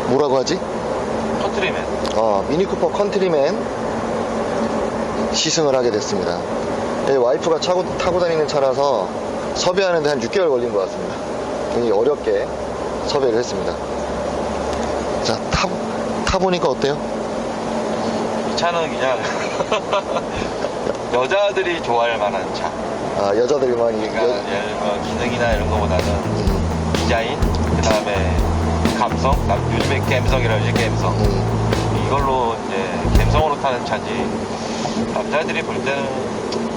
뭐라고 하지? 컨트리맨. 미니쿠퍼 컨트리맨 시승을 하게 됐습니다. 와이프가 타고 다니는 차라서 섭외하는데 한 6개월 걸린 것 같습니다. 굉장히 어렵게 섭외를 했습니다. 자, 타보니까 어때요? 이 차는 그냥 여자들이 좋아할 만한 차. 여자들만 그러니까 기능이나 이런 거보다는 디자인, 그 다음에 감성, 요즘에 갬성이라고 하지, 갬성. 이걸로 이제 갬성으로 타는 차지. 남자들이 볼 때는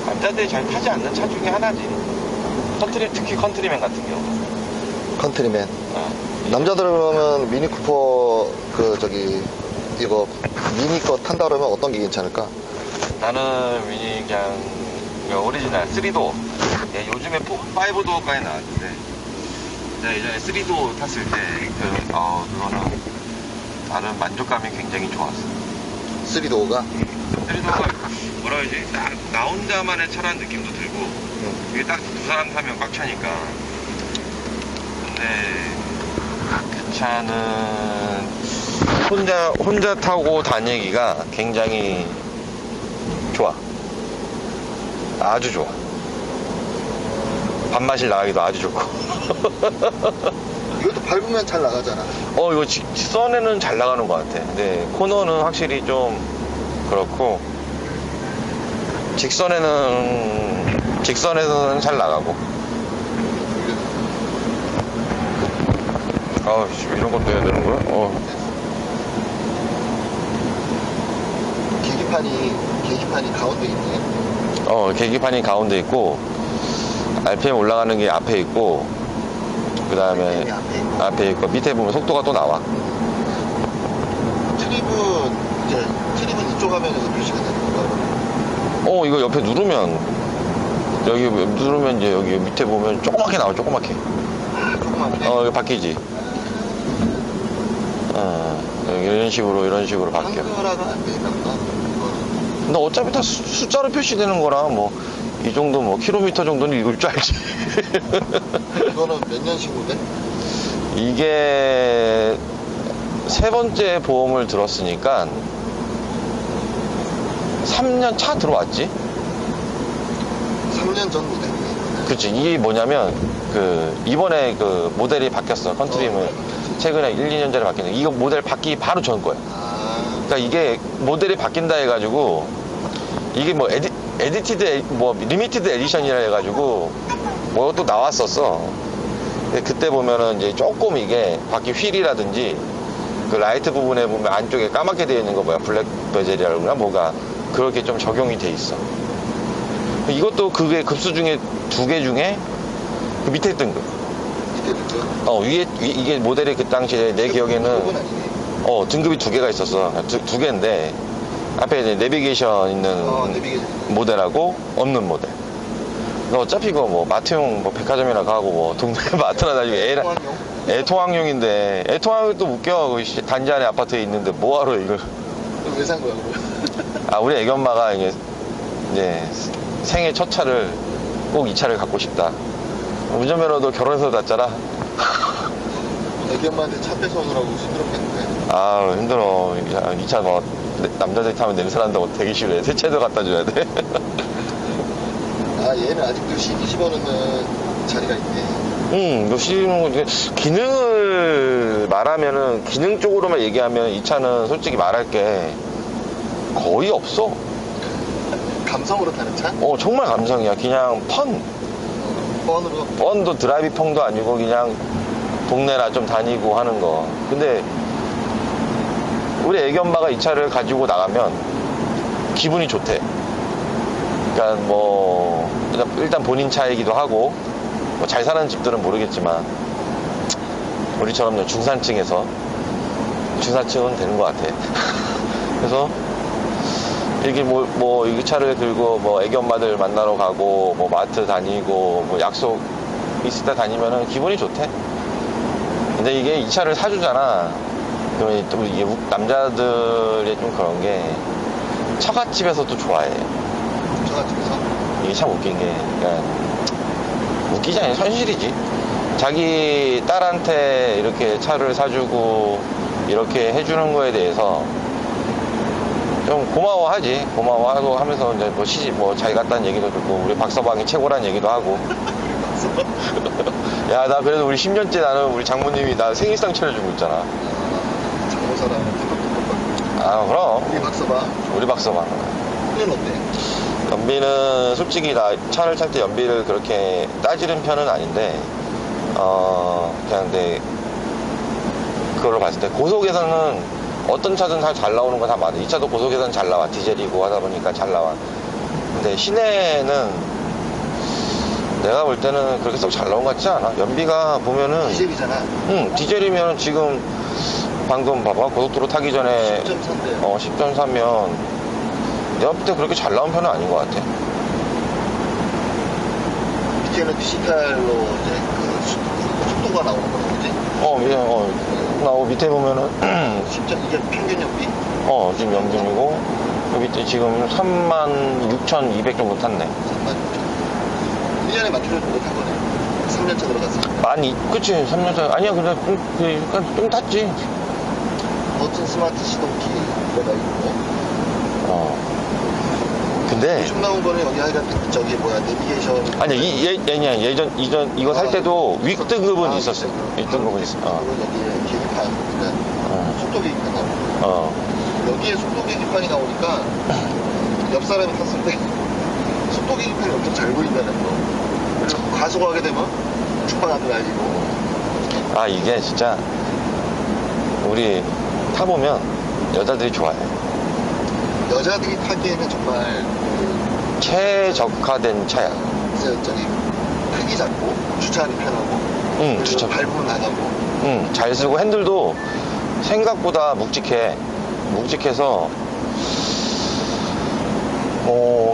남자들이 잘 타지 않는 차 중에 하나지. 특히 컨트리맨 같은 경우. 컨트리맨. 남자들 그러면 미니쿠퍼 이거 미니 거 탄다 그러면 어떤 게 괜찮을까? 나는 그냥 오리지널 3도어. 요즘에 5도어까지 나왔는데 내가 예전에 3도어 탔을 때 그거는 나름 만족감이 굉장히 좋았어. 3도어가? 3도어가 뭐라 그러지? 나 혼자만의 차라는 느낌도 들고 이게 딱 두 사람 타면 꽉 차니까. 근데 그 차는 혼자 타고 다니기가 굉장히 좋아. 아주 좋아. 밥맛이 나가기도 아주 좋고. 이것도 밟으면 잘 나가잖아. 이거 직선에는 잘 나가는 것 같아. 근데 코너는 확실히 좀 그렇고, 직선에는 잘 나가고. 이런 것도 해야 되는 거야? 계기판이 가운데 있네. 계기판이 가운데 있고, RPM 올라가는 게 앞에 있고, 그 다음에 앞에 있고, 밑에 보면 속도가 또 나와. 트립은 이쪽 화면에서 표시가 되는 거야? 이거 옆에 누르면, 이제 여기 밑에 보면 조그맣게 나와, 조그맣게. 조그맣게? 이거 바뀌지. 이런 식으로 바뀌어. 한글화가 안 되나 보다. 근데 어차피 다 숫자로 표시되는 거라, 이 정도 킬로미터 정도는 읽을 줄 알지. 이거는 몇 년식 모델? 이게 세 번째 보험을 들었으니까 3년 차 들어왔지? 3년 전 모델. 그치. 이게 뭐냐면, 이번에 모델이 바뀌었어. 컨트리는 최근에 1, 2년 전에 바뀌었는데, 이거 모델 바뀌기 바로 전 거야. 그러니까 이게 모델이 바뀐다 해가지고, 이게 리미티드 에디션이라 해가지고, 또 나왔었어. 근데 그때 보면은 이제 조금 이게 바퀴 휠이라든지, 라이트 부분에 보면 안쪽에 까맣게 되어 있는 거 블랙 베젤이라거나 뭐가 그렇게 좀 적용이 돼 있어. 이것도 그게 급수 중에 2개 중에 그 밑에 등급. 이게 모델이 그 당시에 내 기억에는 등급이 2개가 있었어. 2개인데 앞에 이제 내비게이션 있는 모델하고 없는 모델. 어차피 이거 마트용 백화점이나 가고 동네 마트나 다니고 애통학용인데 애통학용이 또 웃겨. 단지 안에 아파트에 있는데 뭐하러 이걸. 왜 산 거야 그거? 우리 애기 엄마가 이제 생애 첫 차를 꼭 이 차를 갖고 싶다. 운전면허도 결혼해서 땄잖아. 애기 엄마한테 차 뺏어오느라고 힘들었겠는데. 힘들어. 이 차 남자들이 타면 냄새 난다고 되게 싫어해. 새 차도 갖다 줘야 돼. 얘는 아직도 CD 집어넣는 자리가 있네. 이거 씌우는 거, 기능을 말하면은, 기능 쪽으로만 얘기하면 이 차는 솔직히 말할 게 거의 없어. 감성으로 타는 차? 정말 감성이야. 그냥 펀도 드라이브 펑도 아니고 그냥 동네나 좀 다니고 하는 거. 근데 우리 애기 엄마가 이 차를 가지고 나가면 기분이 좋대. 그러니까 일단 본인 차이기도 하고, 잘 사는 집들은 모르겠지만 우리처럼 중산층은 되는 것 같아. 그래서 이렇게 이 차를 들고 애기 엄마들 만나러 가고 마트 다니고 약속 있을 때 다니면은 기분이 좋대. 근데 이게 이 차를 사주잖아. 그러면 또 이게 남자들이 좀 그런 게 처갓집에서도 좋아해. 처갓집에서? 이게 참 웃긴 게, 그러니까 웃기지 않아요. 현실이지. 자기 딸한테 이렇게 차를 사주고 이렇게 해주는 거에 대해서 좀 고마워하고 하면서 이제 뭐 시집 뭐 잘 갔다는 얘기도 듣고 우리 박서방이 최고란 얘기도 하고. 야, 나 그래도 우리 10년째 나는 우리 장모님이 나 생일상 차려주고 있잖아. 장모사랑 아, 그럼. 우리 박서방. 는 어때? 연비는 솔직히 나 차를 탈 때 연비를 그렇게 따지는 편은 아닌데, 그냥 근데 그걸로 봤을 때 고속에서는 어떤 차든 잘 나오는 건 다 맞아. 이 차도 고속에서는 잘 나와. 디젤이고 하다 보니까 잘 나와. 근데 시내는 내가 볼 때는 그렇게 썩 잘 나온 것 같지 않아. 연비가 보면은 디젤이잖아. 응, 디젤이면 지금 방금 봐봐. 고속도로 타기 전에 10.3대. 10.3면 내가 볼 때 그렇게 잘 나온 편은 아닌 것 같아. 밑에는 C8로 이제 그 속도가 나오는 거지, 그지? 나오고 밑에 보면은 10점, 이게 평균 연비? 지금 연중이고 그 밑에 지금 36,200 정도 탔네. 1년에 만 킬로 정도 탄 거네. 3년차 들어갔어. 그치, 3년차. 아니야, 근데 좀 탔지. 멋진 스마트 시동키 뭐가 있고. 근데 쭉 나온 거는 여기 하여간 저기 뭐야, 내비게이션. 아니야, 이전 이거 살 때도 윗등급은 있었어. 윗등급은 있어. 그리고 여기에 계기판, 그러니까 속도 계기판 나오고. 여기에 속도 계기판이 나오니까 옆 사람이 탔을 때 속도 계기판이 엄청 잘 보인다는 거. 그리고 가속하게 되면 축방하도 날리고. 이게 진짜 우리 타보면 여자들이 좋아해. 여자들이 타기에는 정말 최적화된 차야. 저기 크기 작고 주차하기 편하고. 응, 주차. 밟으면 나가고. 응, 잘 쓰고 핸들도 생각보다 묵직해서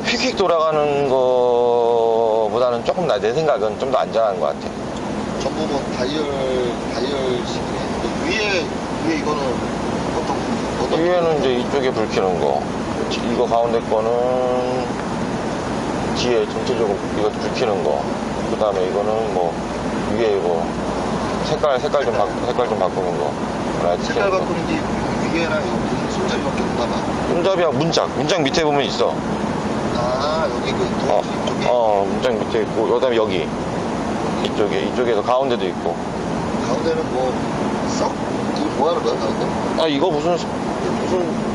휙휙 돌아가는 거보다는 조금 내 생각은 좀 더 안전한 것 같아. 전부 뭐 다이얼식이네. 위에 이거는 어떤 위에는 이제 이쪽에 불 켜는 거, 이거 가운데 거는 뒤에 전체적으로 이거 불 켜는 거, 그 다음에 이거는 뭐 위에 뭐 색깔 좀 바꾸는 거. 색깔 바꾸는 게 위에랑 여기 손잡이밖에 없나 봐. 손잡이야. 문짝 밑에 보면 있어. 여기 그 이쪽에? 문짝 밑에 있고, 그 다음에 여기 이쪽에도 가운데도 있고. 가운데는 이거 뭐 하는 거야, 가운데? 이거 무슨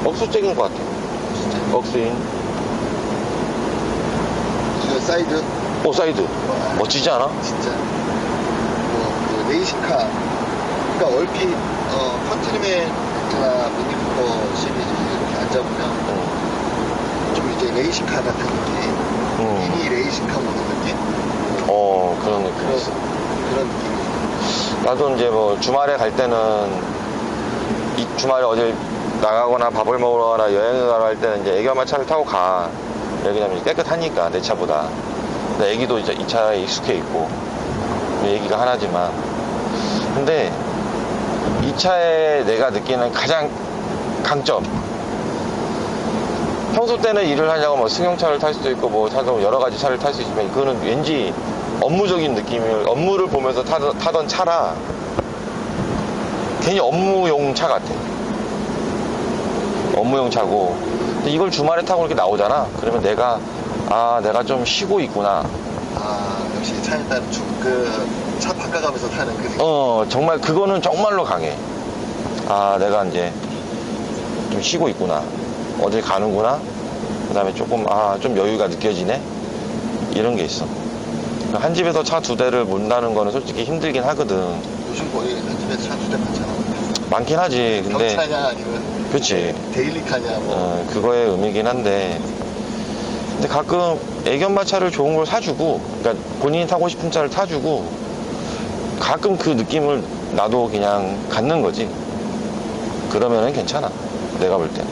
억수잭인 것 같아. 진짜? 억스인. 이거 사이드? 사이드. 멋지지 않아? 진짜. 그 레이싱카. 그러니까 얼핏, 컨트리맨이나 미니쿠퍼 시리즈 이렇게 앉아보면 좀 이제 레이싱카 같은 느낌. 미니 레이싱카 보는 느낌? 그런 느낌 있어. 그런 느낌이죠. 나도 이제 뭐 주말에 갈 때는 주말에 어딜 나가거나 밥을 먹으러 가거나 여행을 가러 할 때는 이제 애기엄마 차를 타고 가. 왜냐면 깨끗하니까 내 차보다. 근데 애기도 이제 이 차에 익숙해 있고 애기가 하나지만, 근데 이 차에 내가 느끼는 가장 강점, 평소 때는 일을 하냐고 뭐 승용차를 탈 수도 있고 뭐 여러 가지 차를 탈 수 있지만, 그거는 왠지 업무적인 업무를 보면서 타던 차라 괜히 업무용 차 같아. 업무용 차고. 근데 이걸 주말에 타고 이렇게 나오잖아. 그러면 내가 좀 쉬고 있구나. 역시 차에 따른 차 바꿔가면서 타는 그 느낌. 정말 그거는 정말로 강해. 내가 이제 좀 쉬고 있구나. 어딜 가는구나. 그 다음에 조금 좀 여유가 느껴지네. 이런 게 있어. 한 집에서 차 2대를 몬다는 거는 솔직히 힘들긴 하거든. 요즘 거의 한 집에 차 2대 많잖아. 많긴 하지. 근데 경차냐 아니면 그치. 데일리카냐 뭐. 그거의 의미긴 한데, 근데 가끔 애견마 차를 좋은 걸 사주고, 그러니까 본인이 타고 싶은 차를 타주고, 가끔 그 느낌을 나도 그냥 갖는 거지. 그러면은 괜찮아. 내가 볼 때.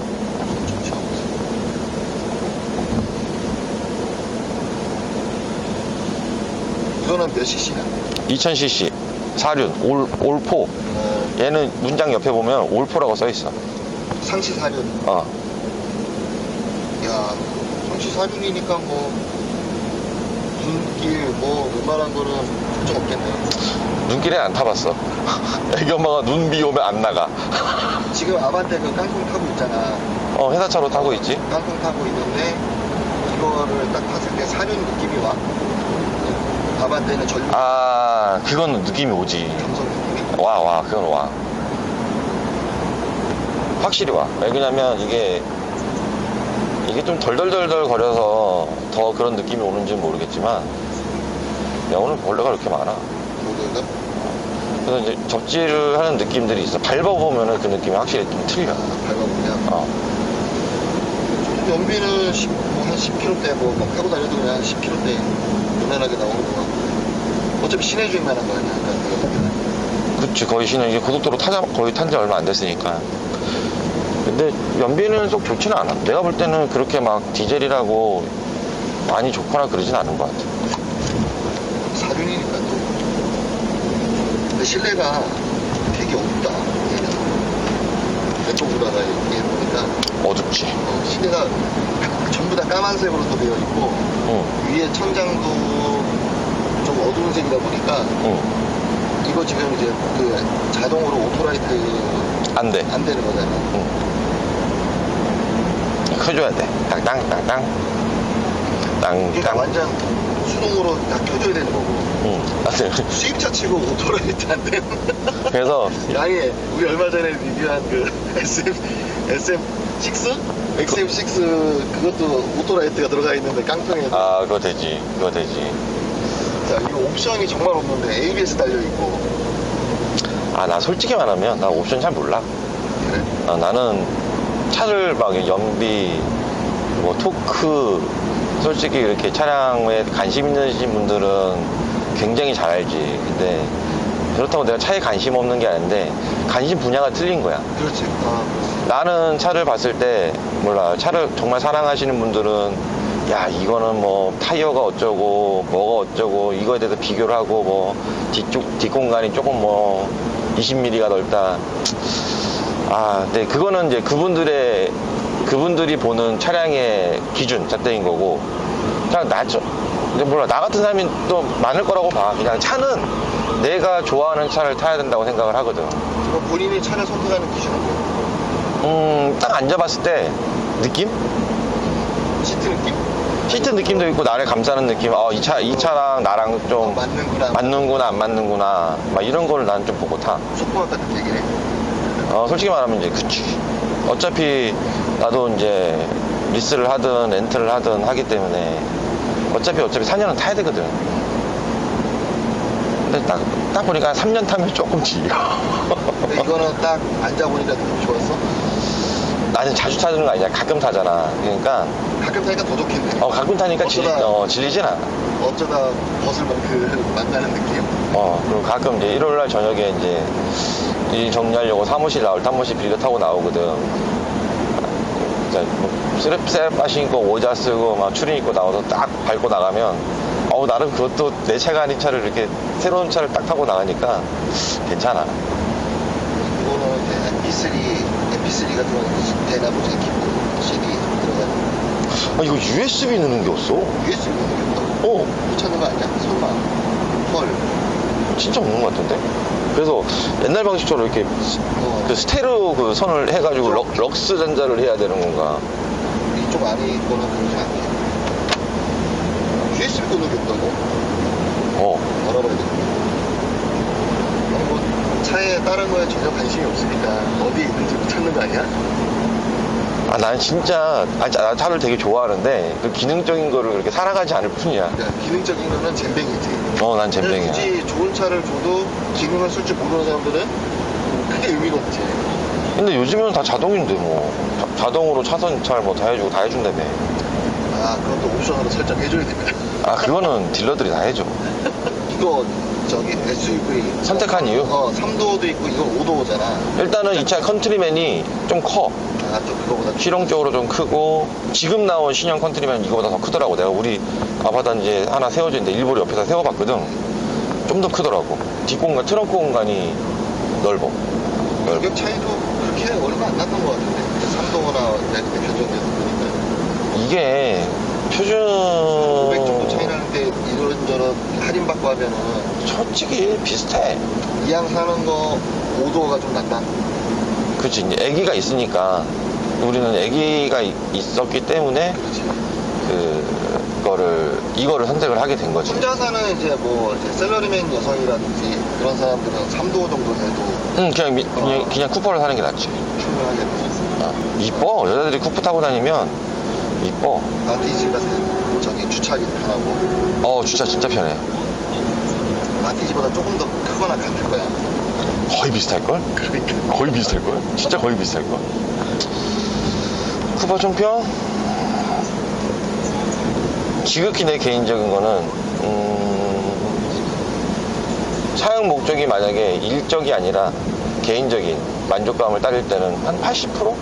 이거는 몇 cc나? 2000cc 사륜 올포. 얘는 문장 옆에 보면 올포라고 써있어. 상시 사륜. 상시 사륜이니까 뭐 눈길 뭐 웬만한 거는 걱정 없겠네요. 눈길에 안 타봤어. 애기 엄마가 눈 비 오면 안 나가. 지금 아반떼 그 깡통 타고 있잖아. 회사차로 타고 있지. 깡통 타고 있는데 이거를 딱 탔을 때 사륜 느낌이 와. 아반떼는 전륜 그건 느낌이 오지. 감성 느낌이. 와, 그건 와. 확실히 와. 왜냐면 이게 좀 덜덜덜덜 거려서 더 그런 느낌이 오는지는 모르겠지만, 야, 오늘 벌레가 이렇게 많아. 모델가? 그래서 이제 접지를 하는 느낌들이 있어. 밟아보면은 그 느낌이 확실히 좀 틀려. 밟아보면. 연비는 한 10km대 뭐 타고 다녀도 그냥 10km대 무난하게 나오는 거 같고. 어차피 시내 주행만 한 거 아니야. 그치, 거의 시내, 이게 고속도로 거의 탄 지 얼마 안 됐으니까. 근데 연비는 속 좋지는 않아. 내가 볼 때는 그렇게 막 디젤이라고 많이 좋거나 그러진 않은 것 같아. 사륜이니까 또. 근데 실내가 되게 어둡다. 얘는. 내쪽보다가 얘보니까 어둡지. 실내가 전부 다 까만색으로 또 되어 있고 위에 천장도 좀 어두운 색이다 보니까 이거 지금 이제 그 자동으로 오토라이트 안 돼. 안 되는 거잖아. 켜줘야 돼. 땅땅땅땅. 이게 땅땅. 완전 수동으로 다 켜줘야 되는 거고. 맞아요. 수입차 치고 오토라이트 안 되는. 그래서 양해. 우리 얼마 전에 리뷰한 그 SM6? XM6 그것도 오토라이트가 들어가 있는데 깡통에. 그거 되지. 자, 이거 옵션이 정말 없는데 ABS 달려 있고. 나 솔직히 말하면 나 옵션 잘 몰라. 그래? 나는 차를 막 연비, 뭐 토크, 솔직히 이렇게 차량에 관심 있으신 분들은 굉장히 잘 알지. 근데 그렇다고 내가 차에 관심 없는 게 아닌데 관심 분야가 틀린 거야. 그렇지. 나는 차를 봤을 때 몰라, 차를 정말 사랑하시는 분들은 야, 이거는 뭐 타이어가 어쩌고 뭐가 어쩌고 이거에 대해서 비교를 하고 뭐 뒷공간이 조금 뭐 20mm가 넓다. 근데 그거는 이제 그분들이 보는 차량의 기준 잣대인 거고, 그냥 이제 몰라, 나 같은 사람이 또 많을 거라고 봐. 그냥 차는 내가 좋아하는 차를 타야 된다고 생각을 하거든. 그럼 본인이 차를 선택하는 기준은 뭐야? 딱 앉아봤을 때 느낌? 시트 느낌? 시트 느낌도 있고 나를 감싸는 느낌. 이 차랑 나랑 좀 맞는구나 안 맞는구나 막 이런 거를 난 좀 보고 타. 속도가 같은 얘기네. 솔직히 말하면 이제 그치. 어차피 나도 이제 리스를 하든 렌트를 하든 하기 때문에 어차피 4년은 타야 되거든. 근데 딱 보니까 3년 타면 조금 질려. 근데 이거는 딱 앉아보니까 느낌 좋았어? 나는 자주 타는 거 아니야. 가끔 타잖아. 그러니까 가끔 타니까 더 좋겠네. 가끔 타니까 질리진 않아. 어쩌다 벗을 만나는 느낌? 그리고 가끔 이제 일요일날 저녁에 이제 일 정리하려고 사무실 빌려 타고 나오거든. 셋바 신고 모자 쓰고 막 추린 입고 나와서 딱 밟고 나가면 나름 그것도 내 차가 아닌 차를 이렇게 새로운 차를 딱 타고 나가니까 괜찮아. 이거는 이제 MP3가 되나 보지. 기본 CD 들어가는. 이거 USB 넣는 게 없어. USB 넣는 게 없다고? 못 찾는 거 아니야? 설마. 헐. 진짜 없는 것 같은데? 그래서 옛날 방식처럼 이렇게 그 스테레오 그 선을 해가지고 럭스 전자를 해야 되는 건가? 이쪽 안에 있거나 그러지 않게. USB 꽂는 게 없다고? 알아봐야겠네. 뭐 차에 다른 거에 전혀 관심이 없으니까 어디에 있는지 못 찾는 거 아니야? 나는 진짜 나 차를 되게 좋아하는데 그 기능적인 거를 그렇게 살아가지 않을 뿐이야. 그러니까 기능적인 거는 잼뱅이지. 난 잼뱅이야. 굳이 좋은 차를 줘도 기능을 쓸 줄 모르는 사람들은 크게 의미가 없지. 근데 요즘에는 다 자동인데 뭐 자동으로 차선 잘 뭐 다 해주고 다 해준다며. 그것도 옵션으로 설정해줘야 됩니다. 그거는 딜러들이 다 해줘. 이거 SUV 선택한 이유? 3도어도 있고 이건 5도어잖아. 일단은 이 차 컨트리맨이 좀 커. 좀 그거보다 실용적으로 좀 크고, 지금 나온 신형 컨트리맨 이거보다 더 크더라고. 내가 우리 아파트 이제 하나 세워져 있는데 일부러 옆에서 세워봤거든. 좀 더 크더라고. 뒷공간, 트렁크 공간이 넓어. 가격 차이도 그렇게 얼마 안 났던 것 같은데. 3도어나 변경돼서 보니까 이게 표준 500 정도 차이 나는데 이런저런 할인받고 하면은 솔직히 비슷해. 이왕 사는 거 오도가 좀 낫다. 그치, 이제 애기가 있으니까 우리는 애기가 있었기 때문에 그렇지. 이거를 선택을 하게 된 거지. 혼자 사는 이제 뭐 이제 셀러리맨 여성이라든지 그런 사람들은 3도 정도 돼도 응, 그냥 쿠퍼를 사는 게 낫지. 충분하겠네. 이뻐. 여자들이 쿠퍼 타고 다니면 이뻐. 마티즈 같은 저기 주차하기 편하고 주차 진짜 편해. 마티즈보다 조금 더 크거나 같을 거야. 거의 비슷할걸? 그러니까. 거의 비슷할걸? 진짜 거의 비슷할걸? 쿠퍼 총평? 지극히 내 개인적인 거는 사용 목적이 만약에 일적이 아니라 개인적인 만족감을 따질 때는 한 80%?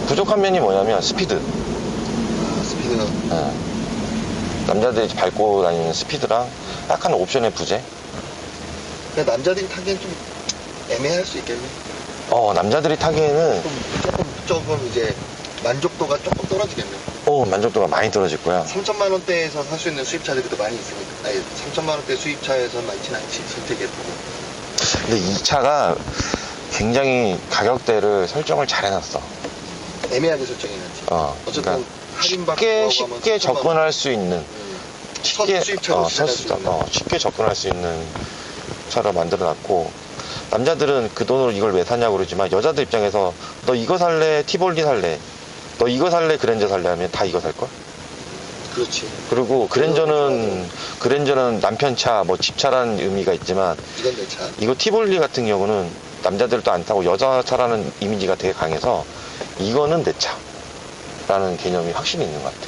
부족한 면이 뭐냐면 스피드. 스피드가 남자들이 밟고 다니는 스피드랑 약간 옵션의 부재. 근데 남자들이 타기엔 좀 애매할 수 있겠네. 남자들이 타기에는 조금 이제 만족도가 조금 떨어지겠네. 만족도가 많이 떨어질 거야. 3천만 원대에서 살 수 있는 수입차들이 또 많이 있으니까. 아니, 3천만 원대 수입차에서는 많진 않지, 선택에. 근데 이 차가 굉장히 가격대를 설정을 잘 해놨어. 애매하게 설정해놨지. 어쨌든 그러니까 할인받고 쉽게 접근할 수 있는 쉽게 수입차로 시작할 수 있는. 쉽게 접근할 수 있는 차로 만들어놨고, 남자들은 그 돈으로 이걸 왜 사냐고 그러지만 여자들 입장에서 너 이거 살래? 티볼리 살래? 너 이거 살래? 그랜저 살래? 하면 다 이거 살걸? 그렇지. 그리고 그랜저는 남편 차, 뭐 집차라는 의미가 있지만 이건 내 차. 이거 티볼리 같은 경우는 남자들도 안 타고 여자 차라는 이미지가 되게 강해서 이거는 내 차라는 개념이 확실히 있는 것 같아.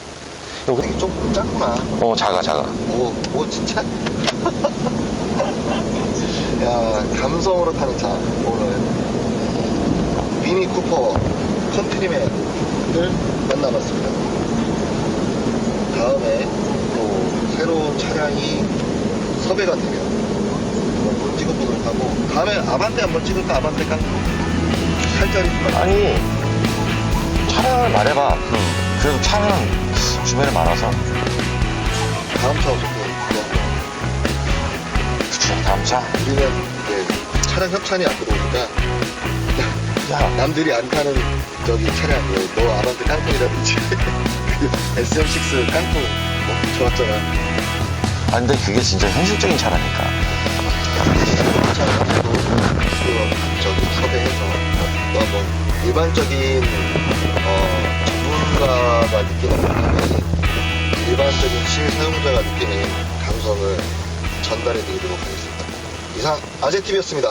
이게 좀 작구나. 작아. 오, 진짜? 야, 감성으로 타는 차. 오늘 미니 쿠퍼 컨트리맨을 만나봤습니다. 다음에 또 새로운 차량이 섭외가 되면 한번 찍어보도록 하고, 다음에 아반떼 한번 찍을까? 아반떼 깡 살짜리 아니, 차량을 말해봐. 그래도 차는 주변에 많아서. 다음 차 어떻게 그치, 다음 차. 우리는 이제 차량 협찬이 안 들어오니까 야, 남들이 안 타는 저기 차량, 너 아반떼 깡통이라든지 SM6 깡통 좋았잖아. 근데 그게 진짜 현실적인 차라니까. 차량도 저기 섭외해서 또 한번 일반적인 전문가가 느끼는 감성이 일반적인 실사용자가 느끼는 감성을 전달해 드리도록 하겠습니다. 이상 아재TV였습니다.